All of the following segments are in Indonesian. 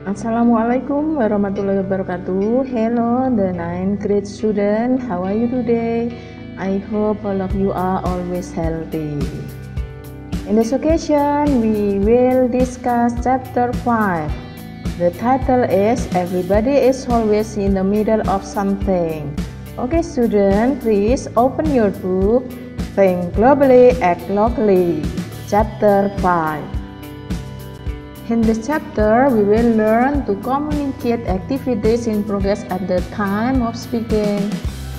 Assalamualaikum warahmatullahi wabarakatuh. Hello, the 9th grade student. How are you today? I hope all of you are always healthy. In this occasion, we will discuss chapter 5. The title is Everybody is always in the middle of something. Okay, student, please open your book. Think globally, act locally. Chapter 5. In this chapter, we will learn to communicate activities in progress at the time of speaking,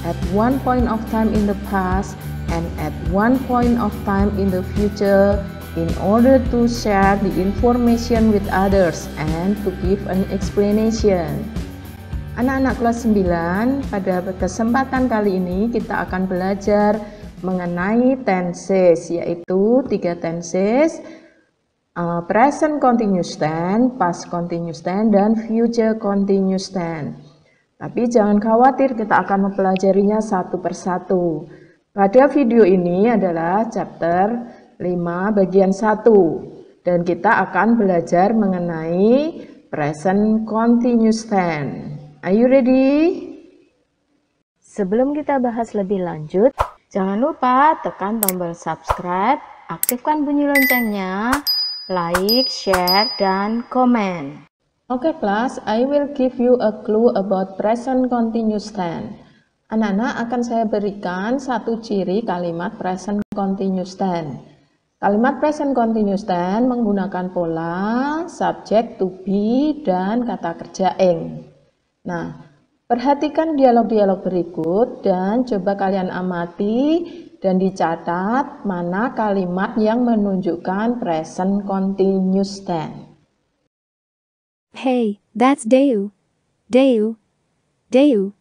at one point of time in the past, and at one point of time in the future in order to share the information with others and to give an explanation. Anak-anak kelas 9, pada kesempatan kali ini kita akan belajar mengenai tenses, yaitu 3 tenses. Present continuous tense, past continuous tense, dan future continuous tense. Tapi jangan khawatir, kita akan mempelajarinya satu persatu. Pada video ini adalah chapter 5 bagian 1. Dan kita akan belajar mengenai present continuous tense. Are you ready? Sebelum kita bahas lebih lanjut, jangan lupa tekan tombol subscribe, aktifkan bunyi loncengnya, like, share, dan komen. Oke kelas, I will give you a clue about present continuous tense. Anak-anak akan saya berikan satu ciri kalimat present continuous tense. Kalimat present continuous tense menggunakan pola subject to be dan kata kerja ing. Nah, perhatikan dialog-dialog berikut dan coba kalian amati dan dicatat mana kalimat yang menunjukkan present continuous tense. Hey, that's Deu. Deu. Deu.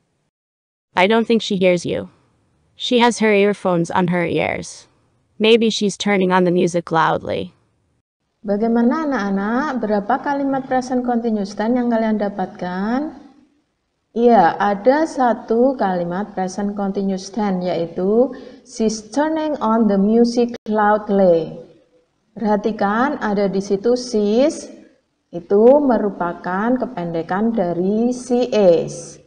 I don't think she hears you. She has her earphones on her ears. Maybe she's turning on the music loudly. Bagaimana anak-anak? Berapa kalimat present continuous tense yang kalian dapatkan? Iya, ada satu kalimat present continuous tense, yaitu she's turning on the music loudly. Perhatikan, ada di situ she's, itu merupakan kependekan dari she is.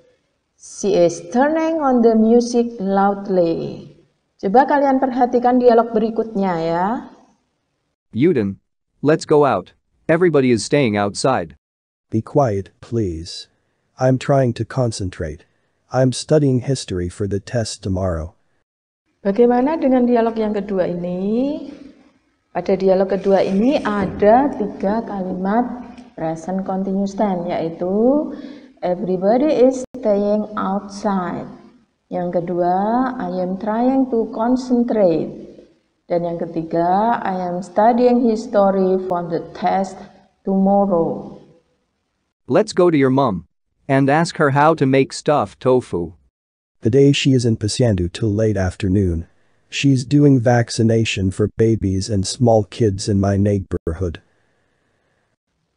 She is turning on the music loudly. Coba kalian perhatikan dialog berikutnya ya. Yuden, let's go out. Everybody is staying outside. Be quiet, please. I'm trying to concentrate. I'm studying history for the test tomorrow. Bagaimana dengan dialog yang kedua ini? Pada dialog kedua ini ada 3 kalimat present continuous tense, yaitu everybody is staying outside. Yang kedua, I am trying to concentrate. Dan yang ketiga, I am studying history for the test tomorrow. Let's go to your mom and ask her how to make stuffed tofu. The day she is in Pasyandu till late afternoon. She's doing vaccination for babies and small kids in my neighborhood.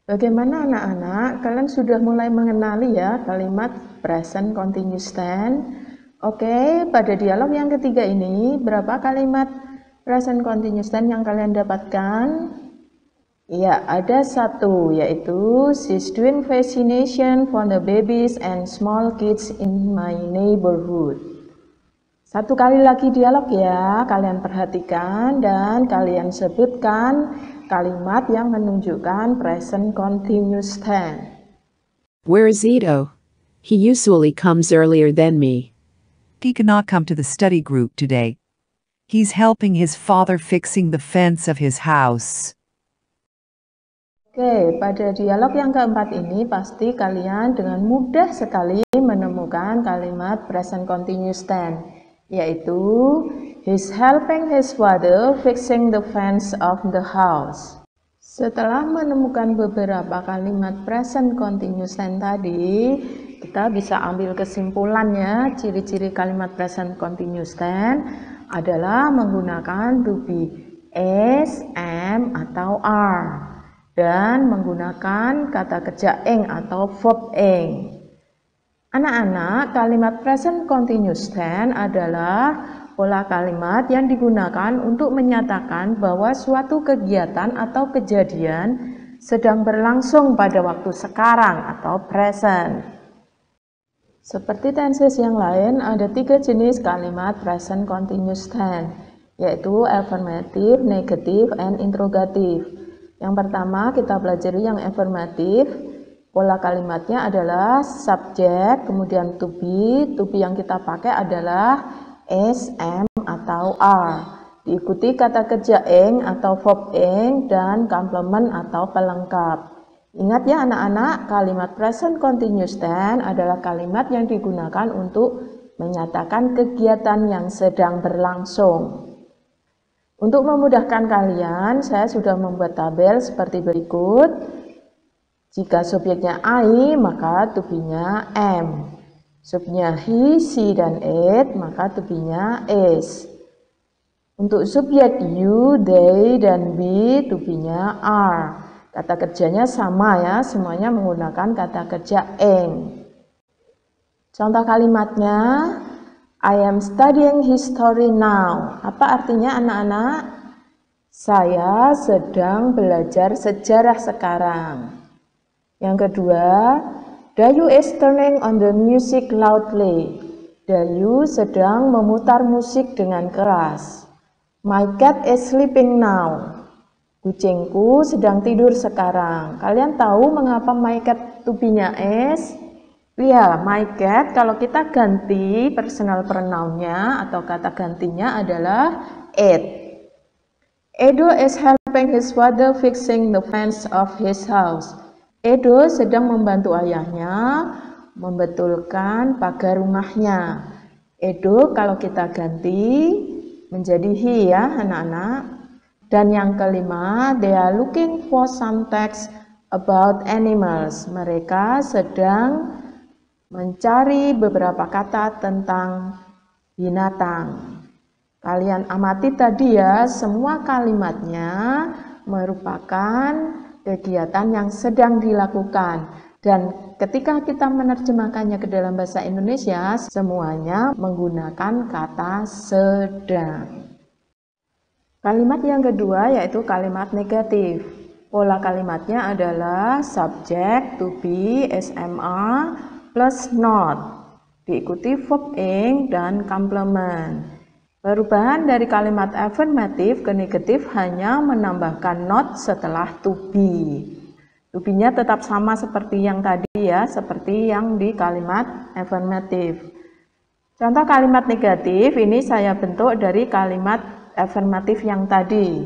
Bagaimana anak-anak? Kalian sudah mulai mengenali ya kalimat present continuous tense? Oke, pada dialog yang ketiga ini, berapa kalimat present continuous tense yang kalian dapatkan? Ya, ada satu, yaitu she's doing vaccination for the babies and small kids in my neighborhood. Satu kali lagi dialog ya, kalian perhatikan dan kalian sebutkan kalimat yang menunjukkan present continuous tense. Where is Ito? He usually comes earlier than me. He cannot come to the study group today. He's helping his father fixing the fence of his house. Oke, pada dialog yang keempat ini pasti kalian dengan mudah sekali menemukan kalimat present continuous tense, yaitu he's helping his father fixing the fence of the house. Setelah menemukan beberapa kalimat present continuous tense tadi, kita bisa ambil kesimpulannya. Ciri-ciri kalimat present continuous tense adalah menggunakan to be, is, am, atau are, dan menggunakan kata kerja ing atau verb ing. Anak-anak, kalimat present continuous tense adalah pola kalimat yang digunakan untuk menyatakan bahwa suatu kegiatan atau kejadian sedang berlangsung pada waktu sekarang atau present. Seperti tenses yang lain, ada 3 jenis kalimat present continuous tense, yaitu affirmative, negative, and interrogative. Yang pertama kita pelajari yang affirmative. Pola kalimatnya adalah subject, kemudian to be yang kita pakai adalah is, am, atau are. Diikuti kata kerja ing atau verb ing dan complement atau pelengkap. Ingat ya anak-anak, kalimat present continuous tense adalah kalimat yang digunakan untuk menyatakan kegiatan yang sedang berlangsung. Untuk memudahkan kalian, saya sudah membuat tabel seperti berikut. Jika subjeknya I, maka to be-nya am. Subjeknya he, she, dan it, maka to be-nya is. Untuk subjek you, they, dan we, to be-nya are. Kata kerjanya sama ya, semuanya menggunakan kata kerja ing. Contoh kalimatnya, I am studying history now. Apa artinya anak-anak? Saya sedang belajar sejarah sekarang. Yang kedua, Dayu is turning on the music loudly. Dayu sedang memutar musik dengan keras. My cat is sleeping now. Kucingku sedang tidur sekarang. Kalian tahu mengapa my cat to be-nya is? Ya, my cat kalau kita ganti personal pronoun-nya atau kata gantinya adalah it. Edo is helping his father fixing the fence of his house. Edo sedang membantu ayahnya membetulkan pagar rumahnya. Edo kalau kita ganti menjadi he ya anak-anak. Dan yang kelima, they are looking for some text about animals. Mereka sedang mencari beberapa kata tentang binatang. Kalian amati tadi ya, semua kalimatnya merupakan kegiatan yang sedang dilakukan. Dan ketika kita menerjemahkannya ke dalam bahasa Indonesia, semuanya menggunakan kata sedang. Kalimat yang kedua yaitu kalimat negatif. Pola kalimatnya adalah subject, to be, SMR, plus not. Diikuti verb ing dan complement. Perubahan dari kalimat affirmative ke negatif hanya menambahkan not setelah to be. To be-nya tetap sama seperti yang tadi ya, seperti yang di kalimat affirmative. Contoh kalimat negatif ini saya bentuk dari kalimat affirmatif yang tadi.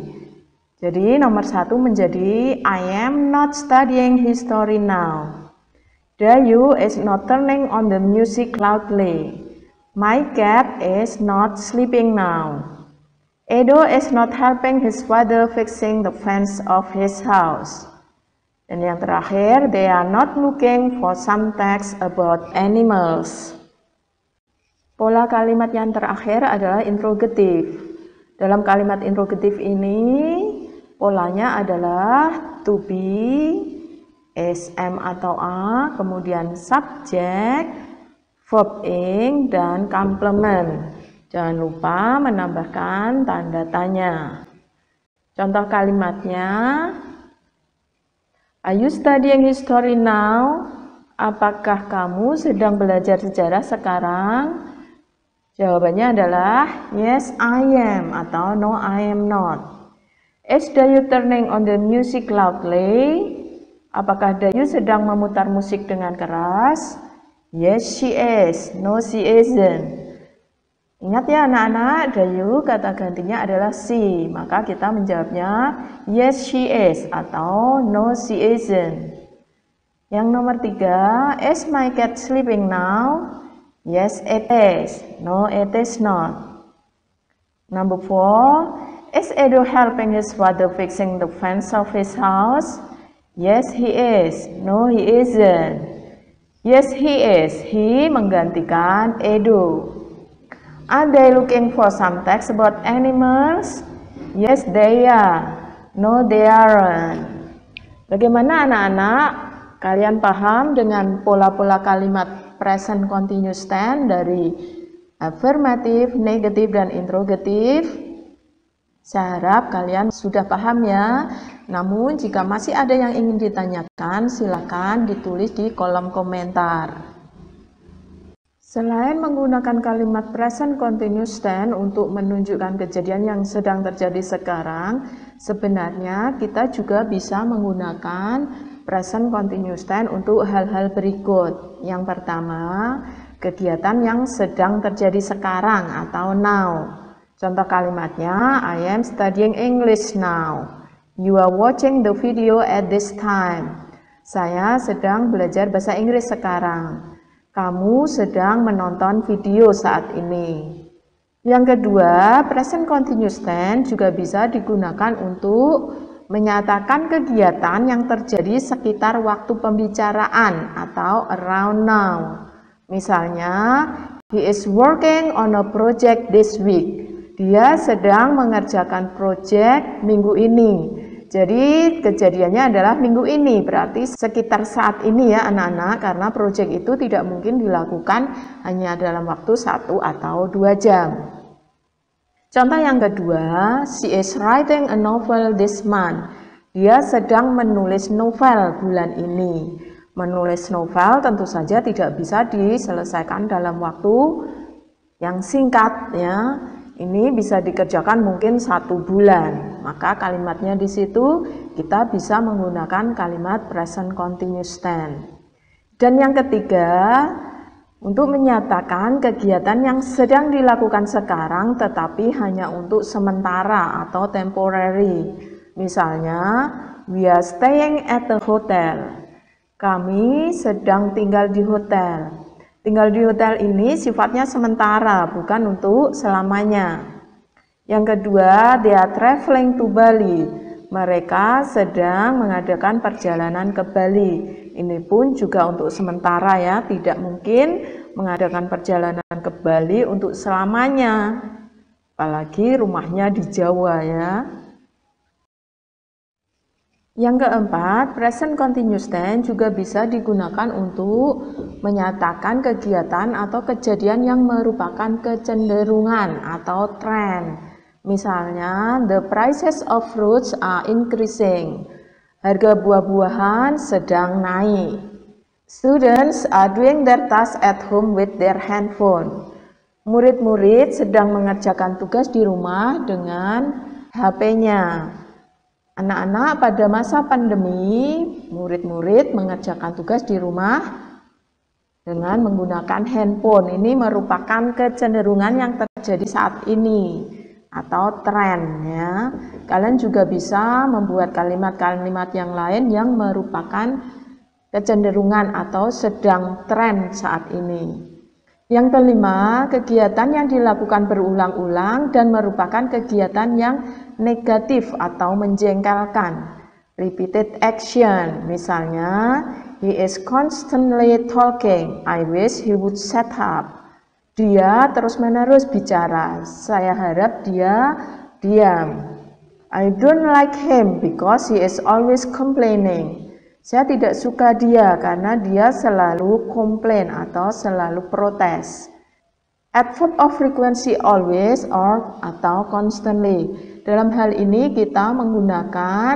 Jadi nomor 1 menjadi I am not studying history now. Dayu is not turning on the music loudly. My cat is not sleeping now. Edo is not helping his father fixing the fence of his house. Dan yang terakhir, they are not looking for some text about animals. Pola kalimat yang terakhir adalah interrogative. Dalam kalimat interrogatif ini, polanya adalah to be, SM atau A, kemudian subject, verb ing, dan complement. Jangan lupa menambahkan tanda tanya. Contoh kalimatnya, are you studying history now? Apakah kamu sedang belajar sejarah sekarang? Jawabannya adalah yes I am atau no I am not. Is Dayu turning on the music loudly? Apakah Dayu sedang memutar musik dengan keras? Yes she is, no she isn't. Ingat ya anak-anak, Dayu kata gantinya adalah she, maka kita menjawabnya yes she is atau no she isn't. Yang nomor 3, is my cat sleeping now? Yes, it is. No, it is not. Number 4, is Edo helping his father fixing the fence of his house? Yes, he is. No, he isn't. Yes, he is. He menggantikan Edo. Are they looking for some text about animals? Yes, they are. No, they aren't. Bagaimana anak-anak? Kalian paham dengan pola-pola kalimat present continuous tense dari affirmative, negative, dan interrogative? Saya harap kalian sudah paham ya. Namun jika masih ada yang ingin ditanyakan, silakan ditulis di kolom komentar. Selain menggunakan kalimat present continuous tense untuk menunjukkan kejadian yang sedang terjadi sekarang, sebenarnya kita juga bisa menggunakan present continuous tense untuk hal-hal berikut. Yang pertama, kegiatan yang sedang terjadi sekarang atau now. Contoh kalimatnya, I am studying English now. You are watching the video at this time. Saya sedang belajar bahasa Inggris sekarang. Kamu sedang menonton video saat ini. Yang kedua, present continuous tense juga bisa digunakan untuk menyatakan kegiatan yang terjadi sekitar waktu pembicaraan atau around now. Misalnya, he is working on a project this week. Dia sedang mengerjakan proyek minggu ini. Jadi kejadiannya adalah minggu ini, berarti sekitar saat ini ya anak-anak, karena proyek itu tidak mungkin dilakukan hanya dalam waktu 1 atau 2 jam. Contoh yang kedua, she is writing a novel this month. Dia sedang menulis novel bulan ini. Menulis novel tentu saja tidak bisa diselesaikan dalam waktu yang singkat ya. Ini bisa dikerjakan mungkin 1 bulan. Maka kalimatnya di situ kita bisa menggunakan kalimat present continuous tense. Dan yang ketiga, untuk menyatakan kegiatan yang sedang dilakukan sekarang tetapi hanya untuk sementara atau temporary. Misalnya, we are staying at the hotel. Kami sedang tinggal di hotel. Tinggal di hotel ini sifatnya sementara, bukan untuk selamanya. Yang kedua, they are traveling to Bali. Mereka sedang mengadakan perjalanan ke Bali. Ini pun juga untuk sementara ya, tidak mungkin mengadakan perjalanan ke Bali untuk selamanya. Apalagi rumahnya di Jawa ya. Yang keempat, present continuous tense juga bisa digunakan untuk menyatakan kegiatan atau kejadian yang merupakan kecenderungan atau tren. Misalnya, the prices of fruits are increasing. Harga buah-buahan sedang naik. Students are doing their tasks at home with their handphone. Murid-murid sedang mengerjakan tugas di rumah dengan HP-nya. Anak-anak pada masa pandemi, murid-murid mengerjakan tugas di rumah dengan menggunakan handphone. Ini merupakan kecenderungan yang terjadi saat ini atau tren ya. Kalian juga bisa membuat kalimat-kalimat yang lain yang merupakan kecenderungan atau sedang tren saat ini. Yang kelima, kegiatan yang dilakukan berulang-ulang dan merupakan kegiatan yang negatif atau menjengkelkan. Repeated action, misalnya, he is constantly talking. I wish he would shut up. Dia terus-menerus bicara. Saya harap dia diam. I don't like him because he is always complaining. Saya tidak suka dia karena dia selalu komplain atau selalu protes. Adverb of frequency always or atau constantly. Dalam hal ini kita menggunakan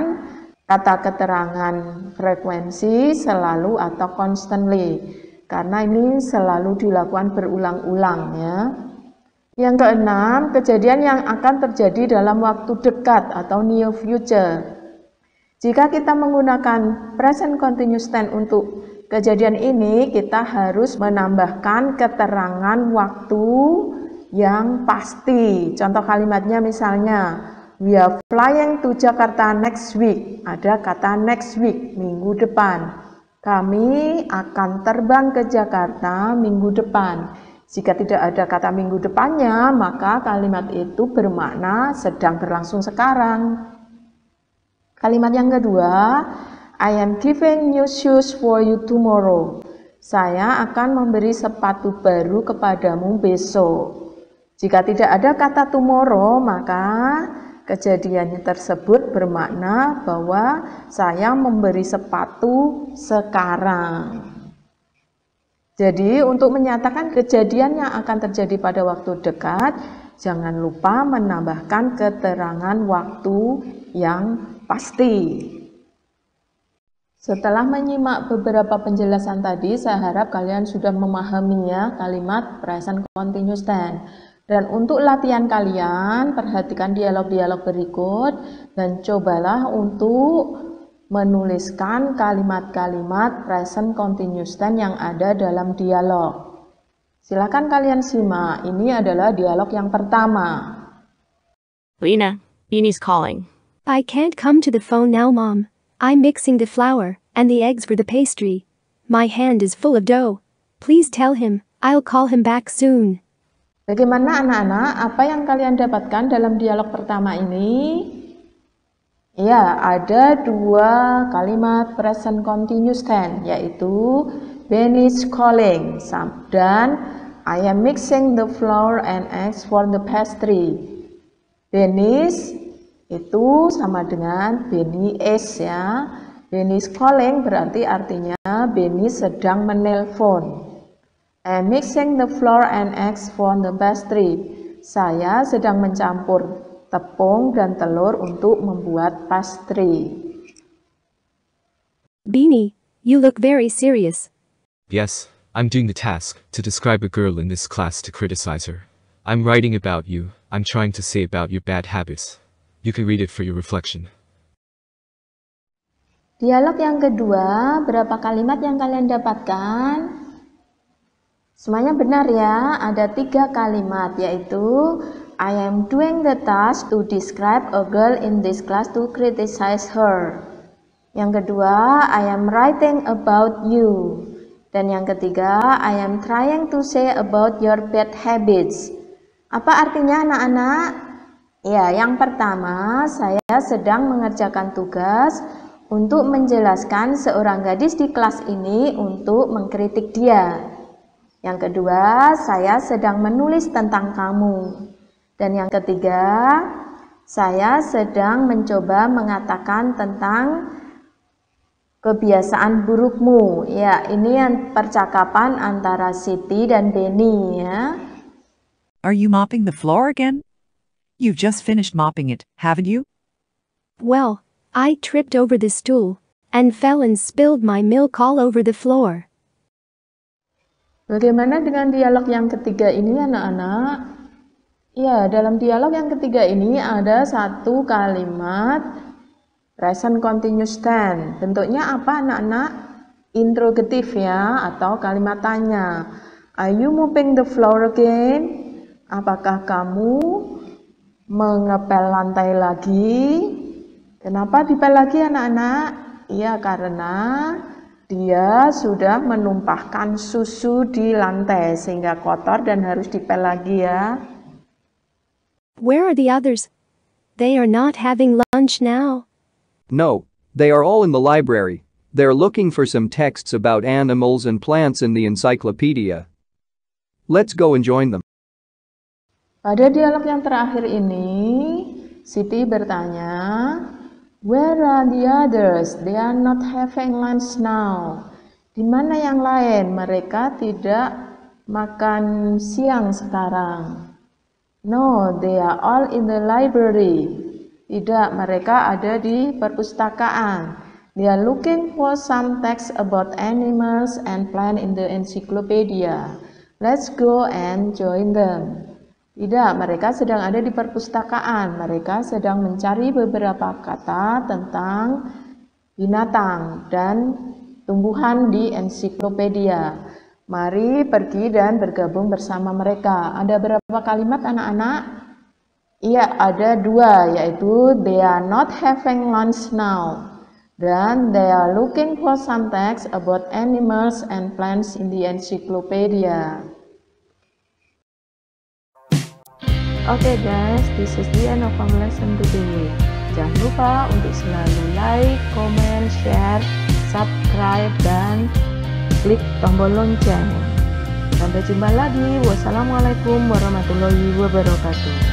kata keterangan frekuensi selalu atau constantly. Karena ini selalu dilakukan berulang-ulang ya. Yang keenam, kejadian yang akan terjadi dalam waktu dekat atau near future. Jika kita menggunakan present continuous tense untuk kejadian ini, kita harus menambahkan keterangan waktu yang pasti. Contoh kalimatnya misalnya, we are flying to Jakarta next week. Ada kata next week, minggu depan. Kami akan terbang ke Jakarta minggu depan. Jika tidak ada kata minggu depannya, maka kalimat itu bermakna sedang berlangsung sekarang. Kalimat yang kedua, I am giving new shoes for you tomorrow. Saya akan memberi sepatu baru kepadamu besok. Jika tidak ada kata tomorrow, maka kejadian tersebut bermakna bahwa saya memberi sepatu sekarang. Jadi untuk menyatakan kejadian yang akan terjadi pada waktu dekat, jangan lupa menambahkan keterangan waktu yang pasti. Setelah menyimak beberapa penjelasan tadi, saya harap kalian sudah memahami ya kalimat present continuous tense. Dan untuk latihan kalian, perhatikan dialog-dialog berikut dan cobalah untuk menuliskan kalimat-kalimat present continuous tense yang ada dalam dialog. Silakan kalian simak, ini adalah dialog yang pertama. Lena, Beanie's calling. I can't come to the phone now, Mom. I'm mixing the flour and the eggs for the pastry. My hand is full of dough. Please tell him I'll call him back soon. Bagaimana anak-anak? Apa yang kalian dapatkan dalam dialog pertama ini? Ya, ada dua kalimat present continuous tense, yaitu Benny's calling dan I am mixing the flour and eggs for the pastry. Benny's itu sama dengan Benny is ya. Benny's calling berarti artinya Benny sedang menelpon. I'm mixing the flour and eggs for the pastry. Saya sedang mencampur tepung dan telur untuk membuat pastry. Beanie, you look very serious. Yes, I'm doing the task to describe a girl in this class to criticize her. I'm writing about you. I'm trying to say about your bad habits. You can read it for your reflection. Dialog yang kedua, berapa kalimat yang kalian dapatkan? Semuanya benar ya, ada 3 kalimat yaitu I am doing the task to describe a girl in this class to criticize her. Yang kedua, I am writing about you. Dan yang ketiga, I am trying to say about your bad habits. Apa artinya anak-anak? Ya, yang pertama, saya sedang mengerjakan tugas untuk menjelaskan seorang gadis di kelas ini untuk mengkritik dia. Yang kedua, saya sedang menulis tentang kamu. Dan yang ketiga, saya sedang mencoba mengatakan tentang kebiasaan burukmu. Ya, ini yang percakapan antara Siti dan Benny ya. Are you mopping the floor again? You've just finished mopping it, haven't you? Well, I tripped over the stool and fell and spilled my milk all over the floor. Bagaimana dengan dialog yang ketiga ini anak-anak? Ya, dalam dialog yang ketiga ini ada 1 kalimat present continuous tense. Bentuknya apa anak-anak? Interrogatif ya, atau kalimat tanya. Are you mopping the floor again? Apakah kamu mengepel lantai lagi? Kenapa dipel lagi anak-anak? Iya, karena dia sudah menumpahkan susu di lantai sehingga kotor dan harus dipel lagi ya. Where are the others? They are not having lunch now. No, they are all in the library. They're looking for some texts about animals and plants in the encyclopedia. Let's go and join them. Pada dialog yang terakhir ini, Siti bertanya, where are the others? They are not having lunch now. Di mana yang lain? Mereka tidak makan siang sekarang. No, they are all in the library. Tidak, mereka ada di perpustakaan. They are looking for some text about animals and plants in the encyclopedia. Let's go and join them. Tidak, mereka sedang ada di perpustakaan. Mereka sedang mencari beberapa kata tentang binatang dan tumbuhan di ensiklopedia. Mari pergi dan bergabung bersama mereka. Ada berapa kalimat anak-anak? Iya, ada 2, yaitu they are not having lunch now. Dan they are looking for some text about animals and plants in the encyclopedia. Oke guys, this is the end of our lesson today. Jangan lupa untuk selalu like, comment, share, subscribe, dan klik tombol lonceng. Sampai jumpa lagi. Wassalamualaikum warahmatullahi wabarakatuh.